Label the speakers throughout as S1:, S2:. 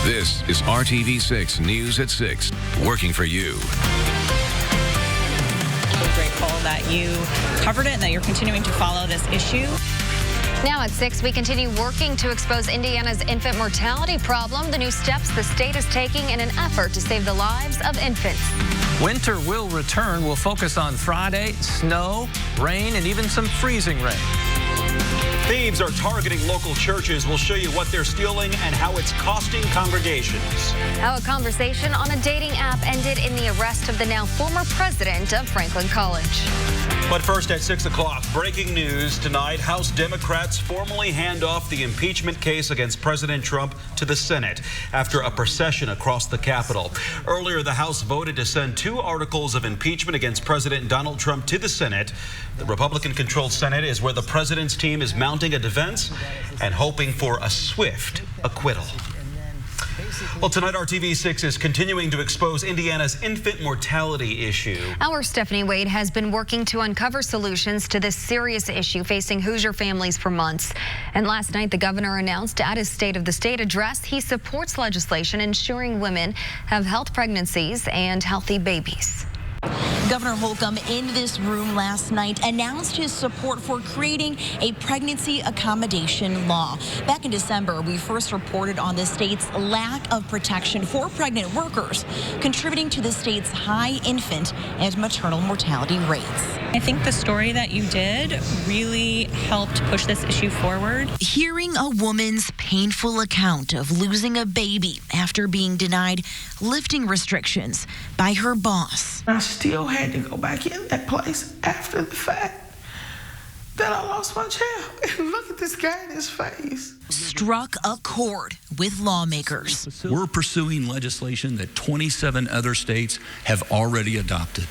S1: This is RTV6 News at 6, working for you.
S2: We're grateful that you covered it and that you're continuing to follow this issue.
S3: Now at 6, we continue working to expose Indiana's infant mortality problem, the new steps the state is taking in an effort to save the lives of infants.
S4: Winter will return. We'll focus on Friday, snow, rain, and even some freezing rain.
S5: Thieves are targeting local churches. We'll show you what they're stealing and how it's costing congregations.
S3: How a conversation on a dating app ended in the arrest of the now former president of Franklin College.
S5: But first at 6 o'clock, breaking news tonight. House Democrats formally hand off the impeachment case against President Trump to the Senate after a procession across the Capitol. Earlier, the House voted to send 2 articles of impeachment against President Donald Trump to the Senate. The Republican-controlled Senate is where the president's team is mounting a defense and hoping for a swift acquittal. Well, tonight, RTV6 is continuing to expose Indiana's infant mortality issue.
S3: Our Stephanie Wade has been working to uncover solutions to this serious issue facing Hoosier families for months. And last night, the governor announced at his State of the State address he supports legislation ensuring women have healthy pregnancies and healthy babies.
S6: Governor Holcomb in this room last night announced his support for creating a pregnancy accommodation law. Back in December, we first reported on the state's lack of protection for pregnant workers, contributing to the state's high infant and maternal mortality rates.
S2: I think the story that you did really helped push this issue forward.
S6: Hearing a woman's painful account of losing a baby after being denied lifting restrictions by her boss.
S7: I still had to go back in that place after the fact that I lost my child. And look at this guy in his face.
S6: Struck a chord with lawmakers.
S8: We're pursuing legislation that 27 other states have already adopted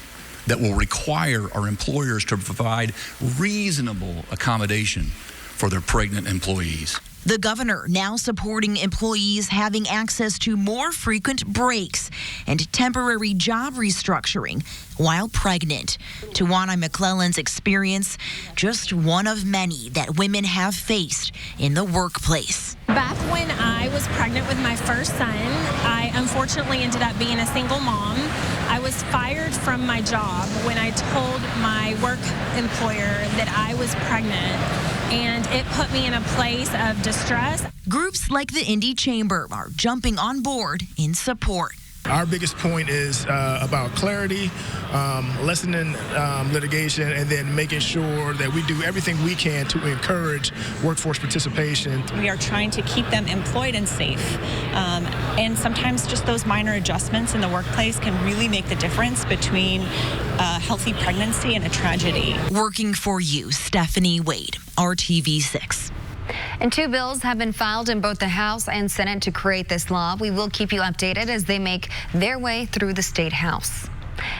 S8: that will require our employers to provide reasonable accommodation for their pregnant employees.
S6: The governor now supporting employees having access to more frequent breaks and temporary job restructuring while pregnant. Tawana McClellan's experience, just one of many that women have faced in the workplace.
S9: Back when I was pregnant with my first son, I unfortunately ended up being a single mom. I was fired from my job when I told my work employer that I was pregnant, and it put me in a place of distress.
S6: Groups like the Indy Chamber are jumping on board in support.
S10: Our biggest point is about clarity, lessening litigation, and then making sure that we do everything we can to encourage workforce participation.
S2: We are trying to keep them employed and safe. And sometimes just those minor adjustments in the workplace can really make the difference between a healthy pregnancy and a tragedy.
S6: Working for you, Stephanie Wade, RTV6.
S3: And 2 bills have been filed in both the House and Senate to create this law. We will keep you updated as they make their way through the State House.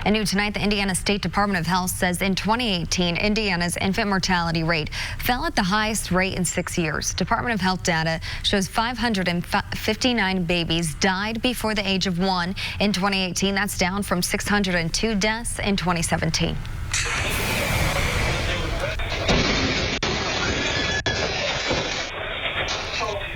S3: And new tonight, the Indiana State Department of Health says in 2018, Indiana's infant mortality rate fell at the highest rate in 6 years. Department of Health data shows 559 babies died before the age of 1 in 2018. That's down from 602 deaths in 2017.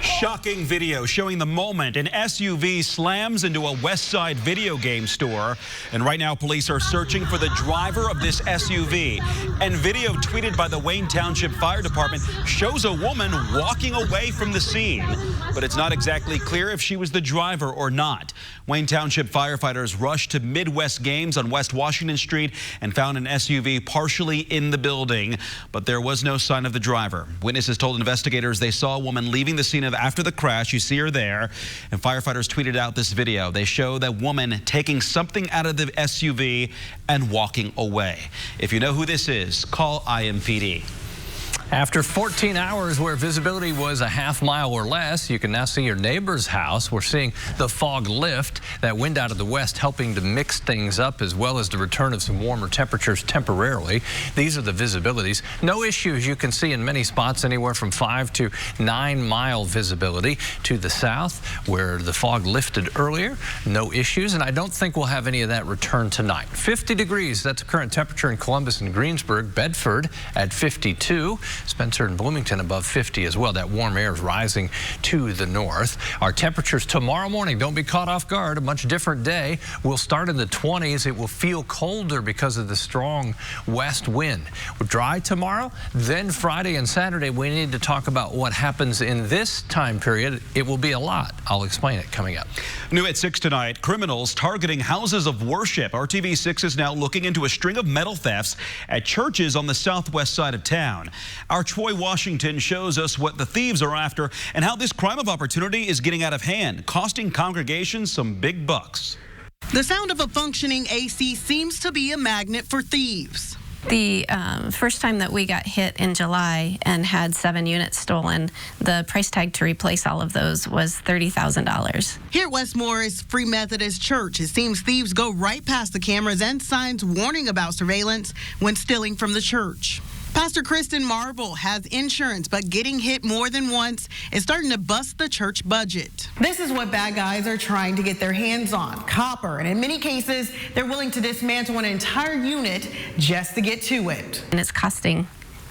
S5: Shocking video showing the moment an SUV slams into a West Side video game store. And right now, police are searching for the driver of this SUV. And video tweeted by the Wayne Township Fire Department shows a woman walking away from the scene. But it's not exactly clear if she was the driver or not. Wayne Township firefighters rushed to Midwest Games on West Washington Street and found an SUV partially in the building. But there was no sign of the driver. Witnesses told investigators they saw a woman leaving the scene after the crash. You see her there. And firefighters tweeted out this video. They show that woman taking something out of the SUV and walking away. If you know who this is, call IMPD.
S4: After 14 hours where visibility was a half mile or less, you can now see your neighbor's house. We're seeing the fog lift, that wind out of the west helping to mix things up, as well as the return of some warmer temperatures temporarily. These are the visibilities. No issues you can see in many spots, anywhere from 5 to 9 mile visibility. To the south, where the fog lifted earlier, no issues, and I don't think we'll have any of that return tonight. 50 degrees, that's the current temperature in Columbus and Greensburg. Bedford at 52. Spencer and Bloomington above 50 as well. That warm air is rising to the north. Our temperatures tomorrow morning, don't be caught off guard. A much different day. We'll start in the 20s. It will feel colder because of the strong west wind. We're dry tomorrow. Then Friday and Saturday, we need to talk about what happens in this time period. It will be a lot. I'll explain it coming up.
S5: New at 6 tonight, criminals targeting houses of worship. RTV6 is now looking into a string of metal thefts at churches on the southwest side of town. Our Troy Washington shows us what the thieves are after and how this crime of opportunity is getting out of hand, costing congregations some big bucks.
S11: The sound of a functioning AC seems to be a magnet for thieves.
S12: The first time that we got hit in July and had 7 units stolen, the price tag to replace all of those was $30,000.
S11: Here at West Morris Free Methodist Church, it seems thieves go right past the cameras and signs warning about surveillance when stealing from the church. Pastor Kristen Marble has insurance, but getting hit more than once is starting to bust the church budget. This is what bad guys are trying to get their hands on, copper. And in many cases, they're willing to dismantle an entire unit just to get to it.
S12: And it's costing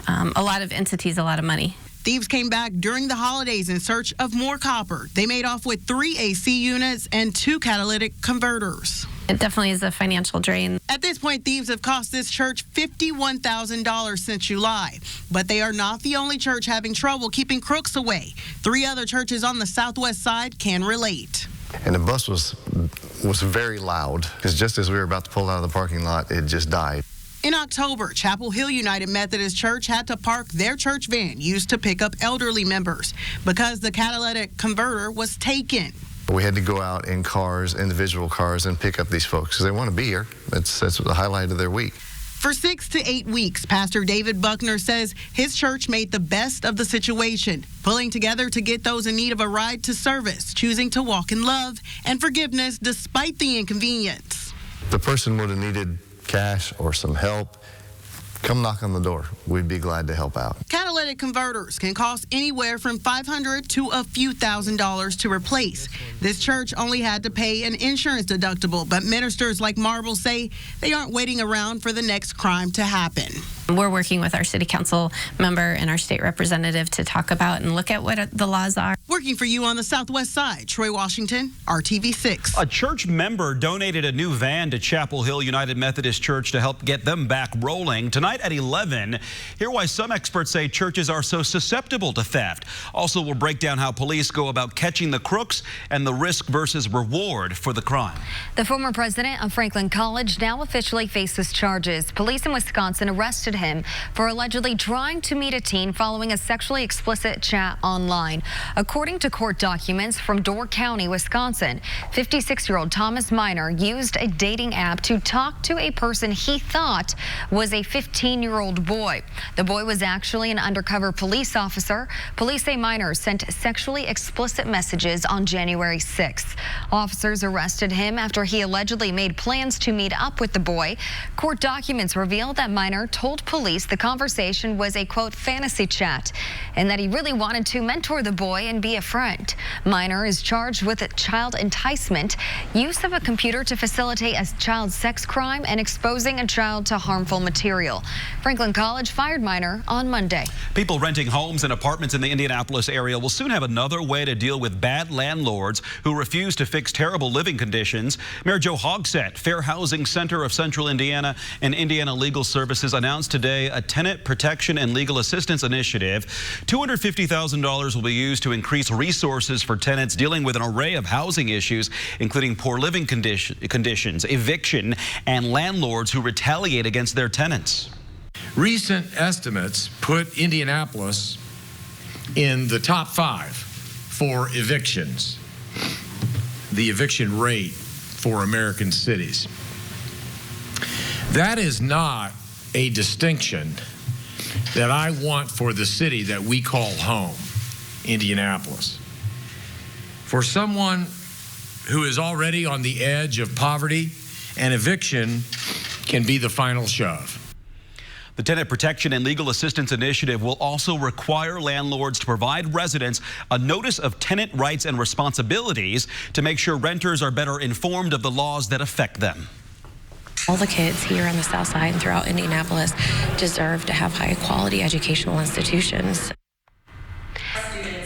S12: a lot of entities a lot of money.
S11: Thieves came back during the holidays in search of more copper. They made off with 3 AC units and 2 catalytic converters.
S12: It definitely is a financial drain.
S11: At this point, thieves have cost this church $51,000 since July. But they are not the only church having trouble keeping crooks away. 3 other churches on the southwest side can relate.
S13: And the bus was very loud, because just as we were about to pull out of the parking lot, it just died.
S11: In October, Chapel Hill United Methodist Church had to park their church van used to pick up elderly members because the catalytic converter was taken.
S13: We had to go out in cars, individual cars, and pick up these folks because they want to be here. That's the highlight of their week.
S11: For 6 to 8 weeks, Pastor David Buckner says his church made the best of the situation, pulling together to get those in need of a ride to service, choosing to walk in love and forgiveness despite the inconvenience.
S13: The person would have needed cash or some help. Come knock on the door. We'd be glad to help out.
S11: Catalytic converters can cost anywhere from $500 to a few $1,000s to replace. This church only had to pay an insurance deductible, but ministers like Marble say they aren't waiting around for the next crime to happen.
S12: We're working with our city council member and our state representative to talk about and look at what the laws are.
S11: Working for you on the southwest side, Troy Washington, RTV6.
S5: A church member donated a new van to Chapel Hill United Methodist Church to help get them back rolling. Tonight at 11, hear why some experts say churches are so susceptible to theft. Also, we'll break down how police go about catching the crooks and the risk versus reward for the crime.
S3: The former president of Franklin College now officially faces charges. Police in Wisconsin arrested him for allegedly trying to meet a teen following a sexually explicit chat online. According to court documents from Door County, Wisconsin, 56-year-old Thomas Miner used a dating app to talk to a person he thought was a 15-year-old boy. The boy was actually an undercover police officer. Police say Miner sent sexually explicit messages on January 6th. Officers arrested him after he allegedly made plans to meet up with the boy. Court documents reveal that Miner told police the conversation was a, quote, fantasy chat, and that he really wanted to mentor the boy and be a friend. Miner is charged with child enticement, use of a computer to facilitate a child sex crime, and exposing a child to harmful material. Franklin College fired Miner on Monday.
S5: People renting homes and apartments in the Indianapolis area will soon have another way to deal with bad landlords who refuse to fix terrible living conditions. Mayor Joe Hogsett, Fair Housing Center of Central Indiana, and Indiana Legal Services announced today a tenant protection and legal assistance initiative. $250,000 will be used to increase resources for tenants dealing with an array of housing issues, including poor living conditions, eviction, and landlords who retaliate against their tenants.
S14: Recent estimates put Indianapolis in the top 5 for evictions, the eviction rate for American cities. That is not a distinction that I want for the city that we call home, Indianapolis. For someone who is already on the edge of poverty, an eviction can be the final shove.
S5: The Tenant Protection and Legal Assistance Initiative will also require landlords to provide residents a notice of tenant rights and responsibilities to make sure renters are better informed of the laws that affect them.
S15: All the kids here on the South Side and throughout Indianapolis deserve to have high quality educational institutions.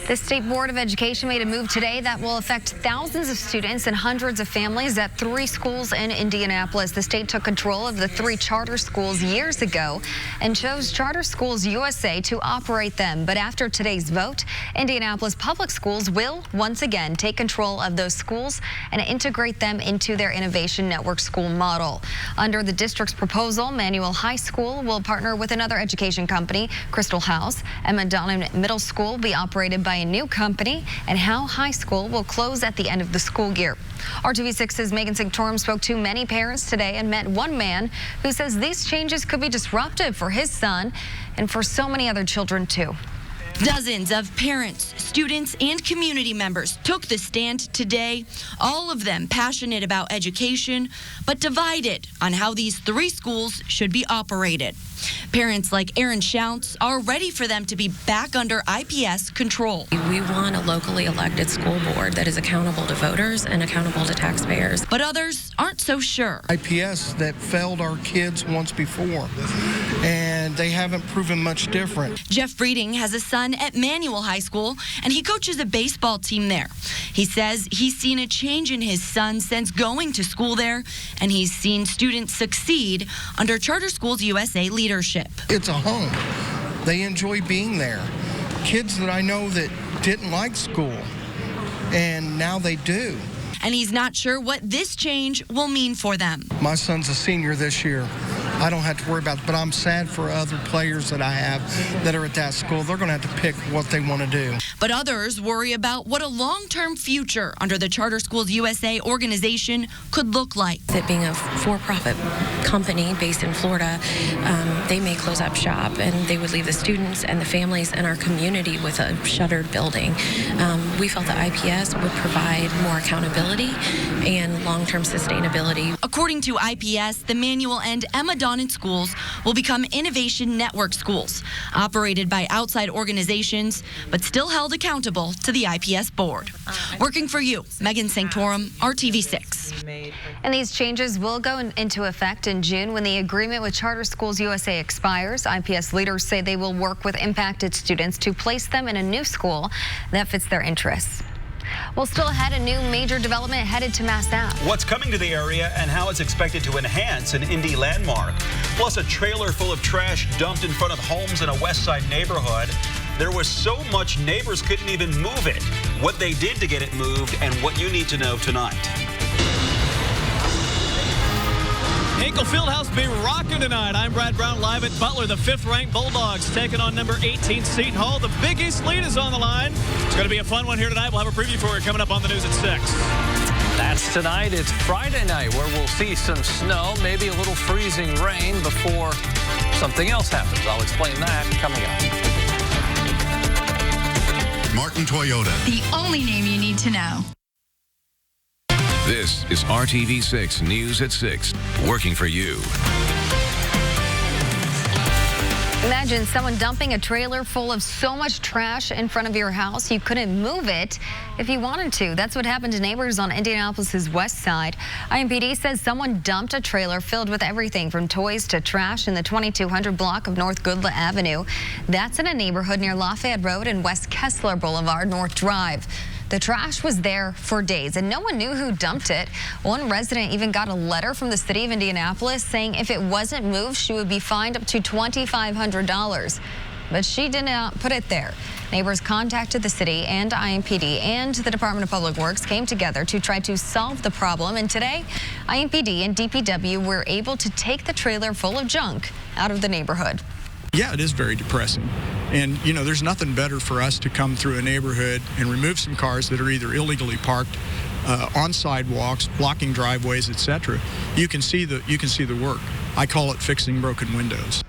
S3: The State Board of Education made a move today that will affect thousands of students and hundreds of families at 3 schools in Indianapolis. The state took control of the 3 charter schools years ago and chose Charter Schools USA to operate them. But after today's vote, Indianapolis Public Schools will once again take control of those schools and integrate them into their Innovation Network school model. Under the district's proposal, Manual High School will partner with another education company, Crystal House. Emma Donnan Middle School will be operated by a new company, and Howe High School will close at the end of the school year. RTV6's Megan Sanctorum spoke to many parents today and met one man who says these changes could be disruptive for his son and for so many other children too.
S16: Dozens of parents, students, and community members took the stand today, all of them passionate about education, but divided on how these 3 schools should be operated. Parents like Aaron Schounts are ready for them to be back under IPS control.
S15: We want a locally elected school board that is accountable to voters and accountable to taxpayers.
S16: But others aren't so sure.
S17: IPS that failed our kids once before, and they haven't proven much different.
S16: Jeff Breeding has a son at Manual High School, and he coaches a baseball team there. He says he's seen a change in his son since going to school there, and he's seen students succeed under Charter Schools USA leadership.
S17: It's a home. They enjoy being there. Kids that I know that didn't like school, and now they do.
S16: And he's not sure what this change will mean for them.
S17: My son's a senior this year. I don't have to worry about it, but I'm sad for other players that I have that are at that school. They're going to have to pick what they want to do.
S16: But others worry about what a long-term future under the Charter Schools USA organization could look like.
S15: It being a for-profit company based in Florida, they may close up shop and they would leave the students and the families and our community with a shuttered building. We felt that IPS would provide more accountability and long-term sustainability.
S16: According to IPS, the Manual and Emma Donnan schools will become Innovation Network schools, operated by outside organizations, but still held accountable to the IPS board. Working for you, Megan Sanctorum, RTV6.
S3: And these changes will go into effect in June when the agreement with Charter Schools USA expires. IPS leaders say they will work with impacted students to place them in a new school that fits their interests. Well, still ahead, a new major development headed to Mass Ave.
S5: What's coming to the area and how it's expected to enhance an Indy landmark. Plus, a trailer full of trash dumped in front of homes in a West Side neighborhood. There was so much neighbors couldn't even move it. What they did to get it moved and what you need to know tonight.
S18: Hinkle Fieldhouse will be rocking tonight. I'm Brad Brown live at Butler. The 5th-ranked Bulldogs taking on number 18 Seton Hall. The Big East lead is on the line. It's going to be a fun one here tonight. We'll have a preview for you coming up on the news at 6.
S4: That's tonight. It's Friday night where we'll see some snow, maybe a little freezing rain before something else happens. I'll explain that coming up.
S19: Martin Toyota.
S20: The only name you need to know.
S1: This is RTV6 News at 6, working for you.
S3: Imagine someone dumping a trailer full of so much trash in front of your house you couldn't move it if you wanted to. That's what happened to neighbors on Indianapolis's west side. IMPD says someone dumped a trailer filled with everything from toys to trash in the 2200 block of North Goodla Avenue. That's in a neighborhood near Lafayette Road and West Kessler Boulevard, North Drive. The trash was there for days, and no one knew who dumped it. One resident even got a letter from the city of Indianapolis saying if it wasn't moved, she would be fined up to $2,500. But she did not put it there. Neighbors contacted the city and IMPD, and the Department of Public Works came together to try to solve the problem. And today, IMPD and DPW were able to take the trailer full of junk out of the neighborhood.
S21: Yeah, it is very depressing. And, you know, there's nothing better for us to come through a neighborhood and remove some cars that are either illegally parked on sidewalks, blocking driveways, etc. You can see the work. I call it fixing broken windows.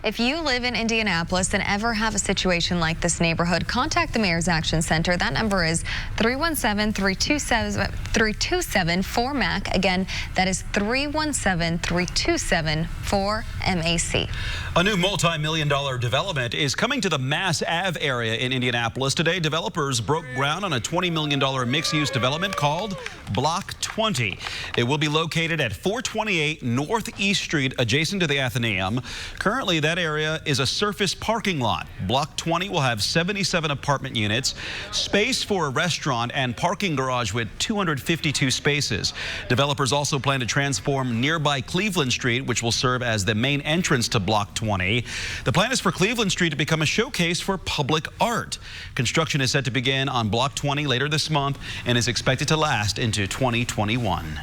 S3: If you live in Indianapolis and ever have a situation like this neighborhood, contact the Mayor's Action Center. That number is 317-327-4MAC. Again, that is 317-327-4MAC.
S5: A new multi-million-dollar development is coming to the Mass Ave area in Indianapolis. Today, developers broke ground on a $20 million mixed-use development called Block 20. It will be located at 428 Northeast Street, adjacent to the Athenaeum. Currently, that area is a surface parking lot. Block 20 will have 77 apartment units, space for a restaurant, and parking garage with 252 spaces. Developers also plan to transform nearby Cleveland Street, which will serve as the main entrance to Block 20. The plan is for Cleveland Street to become a showcase for public art. Construction is set to begin on Block 20 later this month and is expected to last into 2021.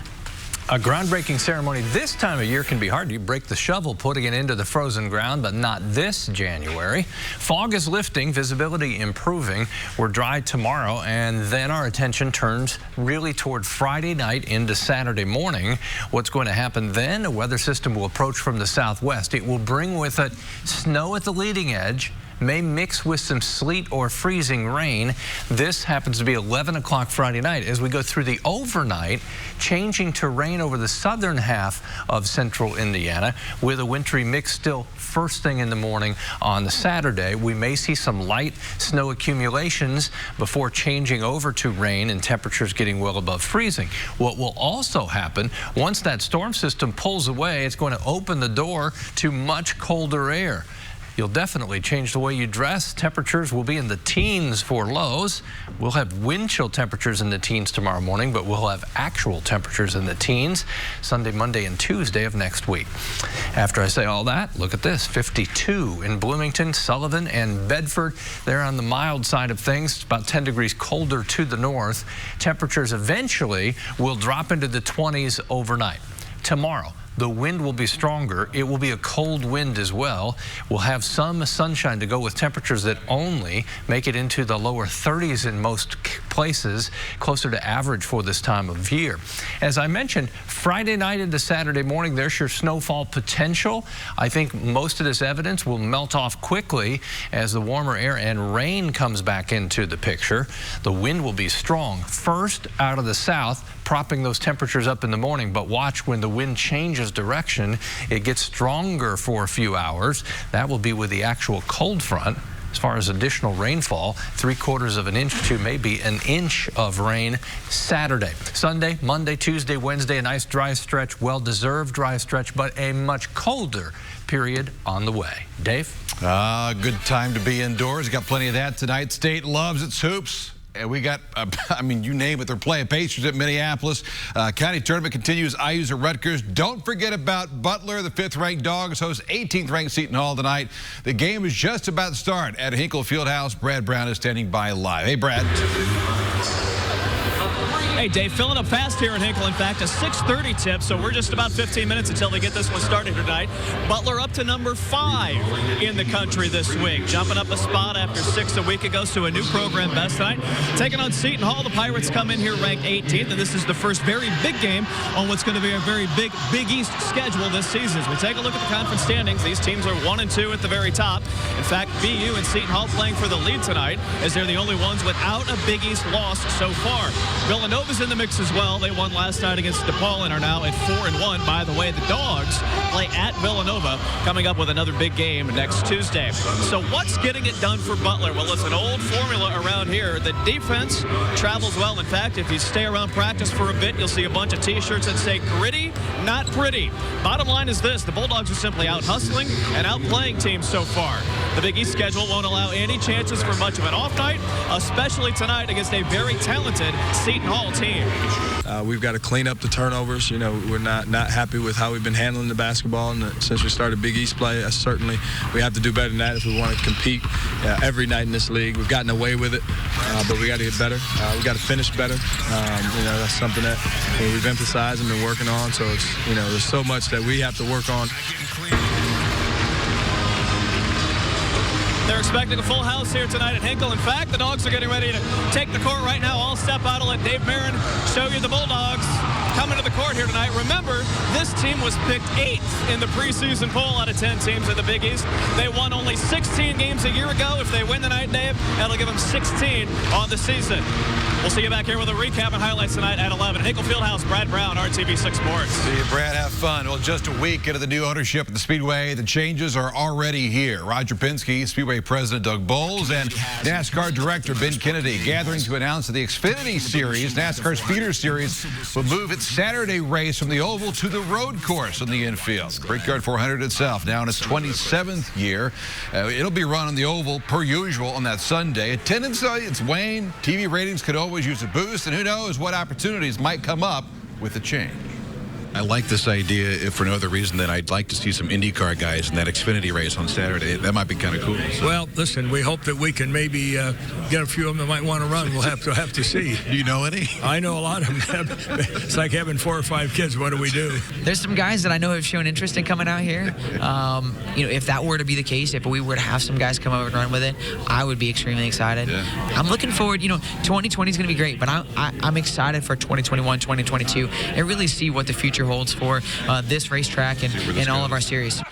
S4: A groundbreaking ceremony this time of year can be hard. You break the shovel putting it into the frozen ground, but not this January. Fog is lifting, visibility improving. We're dry tomorrow, and then our attention turns really toward Friday night into Saturday morning. What's going to happen then? A weather system will approach from the southwest. It will bring with it snow at the leading edge, may mix with some sleet or freezing rain. This happens to be 11 o'clock Friday night. As we go through the overnight, changing to rain over the southern half of central Indiana with a wintry mix still first thing in the morning on the Saturday. We may see some light snow accumulations before changing over to rain and temperatures getting well above freezing. What will also happen once that storm system pulls away, it's going to open the door to much colder air. You'll definitely change the way you dress. Temperatures will be in the teens for lows. We'll have wind chill temperatures in the teens tomorrow morning, but we'll have actual temperatures in the teens Sunday, Monday, and Tuesday of next week. After I say all that, look at this. 52 in Bloomington, Sullivan, and Bedford. They're on the mild side of things. It's about 10 degrees colder to the north. Temperatures eventually will drop into the 20s overnight. Tomorrow, the wind will be stronger. It will be a cold wind as well. We'll have some sunshine to go with temperatures that only make it into the lower 30s in most places, closer to average for this time of year. As I mentioned, Friday night into Saturday morning, there's your snowfall potential. I think most of this evidence will melt off quickly as the warmer air and rain comes back into the picture. The wind will be strong, first out of the south, propping those temperatures up in the morning, but watch when the wind changes direction, it gets stronger for a few hours. That will be with the actual cold front. As far as additional rainfall, 3/4 of an inch to maybe an inch of rain Saturday. Sunday, Monday, Tuesday, Wednesday, a nice dry stretch, well-deserved dry stretch, but a much colder period on the way. Dave?
S19: Good time to be indoors. Got plenty of that tonight. State loves its hoops. And we got, I mean, you name it, they're playing Pacers at Minneapolis. County tournament continues. IU's at Rutgers. Don't forget about Butler. The 5th-ranked Dogs host 18th-ranked Seton Hall tonight. The game is just about to start at Hinkle Fieldhouse. Brad Brown is standing by live. Hey, Brad.
S18: Hey, Dave, filling up fast here in Hinkle. In fact, a 6:30 tip, so we're just about 15 minutes until they get this one started tonight. Butler up to number 5 in the country this week, jumping up a spot after 6 a week ago, so a new program best tonight. Taking on Seton Hall, the Pirates come in here ranked 18th, and this is the first very big game on what's going to be a very big Big East schedule this season. As we take a look at the conference standings, these teams are 1 and 2 at the very top. In fact, BU and Seton Hall playing for the lead tonight, as they're the only ones without a Big East loss so far. Villanova's in the mix as well. They won last night against DePaul and are now at 4-1. By the way, the Dogs play at Villanova, coming up with another big game next Tuesday. So what's getting it done for Butler? Well, it's an old formula around here. The defense travels well. In fact, if you stay around practice for a bit, you'll see a bunch of T-shirts that say gritty, not pretty. Bottom line is this: the Bulldogs are simply out hustling and outplaying teams so far. The Big East schedule won't allow any chances for much of an off night, especially tonight against a very talented Seton Hall team.
S21: We've got to clean up the turnovers. You know, we're not happy with how we've been handling the basketball, and since we started Big East play, certainly we have to do better than that if we want to compete every night in this league. We've gotten away with it, but we got to get better. We got to finish better. You know, that's something that we've emphasized and been working on. So it's, you know, there's so much that we have to work on.
S18: They're expecting a full house here tonight at Hinkle. In fact, the Dogs are getting ready to take the court right now. I'll step out and let Dave Marin show you the Bulldogs. coming to the court here tonight. Remember, this team was picked 8th in the preseason poll out of 10 teams in the Big East. They won only 16 games a year ago. If they win tonight, Dave, that'll give them 16 on the season. We'll see you back here with a recap and highlights tonight at 11. Hinkle Fieldhouse, Brad Brown, RTV6 Sports.
S19: See you, Brad. Have fun. Well, just a week into the new ownership at the Speedway, the changes are already here. Roger Penske, Speedway President Doug Bowles, and NASCAR Director Ben Kennedy gathering to announce that the Xfinity Series, NASCAR's feeder series, will move its Saturday race from the oval to the road course on the infield. Brickyard 400 itself, now in its 27th year. It'll be run on the oval per usual on that Sunday. Attendance, it's waned. TV ratings could always use a boost, and who knows what opportunities might come up with the change.
S7: I like this idea, if for no other reason than I'd like to see some IndyCar guys in that Xfinity race on Saturday. That might be kind of cool. So.
S22: Well, listen, we hope that we can maybe get a few of them that might want to run. We'll have to see.
S7: Do you know any?
S22: I know a lot of them. It's like having 4 or 5 kids. What do we do?
S23: There's some guys that I know have shown interest in coming out here. If that were to be the case, if we were to have some guys come over and run with it, I would be extremely excited. Yeah. I'm looking forward. 2020 is going to be great, but I'm excited for 2021, 2022, and really see what the future holds for this racetrack and all of our series.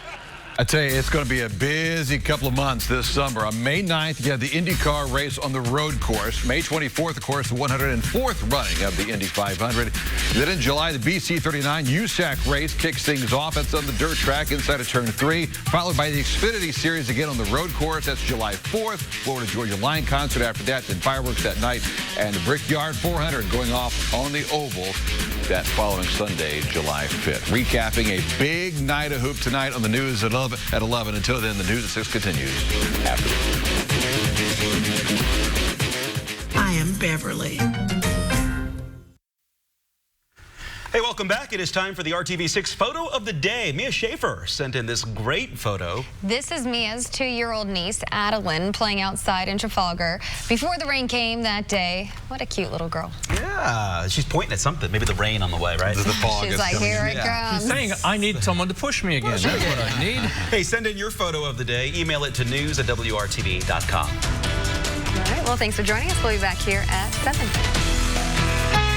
S19: I tell you, it's going to be a busy couple of months this summer. On May 9th, you have the IndyCar race on the road course. May 24th, of course, the 104th running of the Indy 500. Then in July, the BC 39 USAC race kicks things off. That's on the dirt track inside of Turn 3, followed by the Xfinity Series again on the road course. That's July 4th. Florida Georgia Line concert after that, then fireworks that night, and the Brickyard 400 going off on the oval that following Sunday, July 5th. Recapping a big night of hoop tonight on the news at 11. Until then, the news at 6 continues after this.
S24: I am Beverly.
S5: Hey, welcome back. It is time for the RTV6 photo of the day. Mia Schaefer sent in this great photo.
S3: This is Mia's 2-year-old niece, Adeline, playing outside in Trafalgar before the rain came that day. What a cute little girl.
S5: Yeah, she's pointing at something. Maybe the rain on the way, right?
S4: The fog
S3: She's like, here it comes.
S4: She's saying, I need someone to push me again. That's what I need.
S5: Hey, send in your photo of the day. Email it to news@wrtv.com.
S3: All right, well, thanks for joining us. We'll be back here at 7.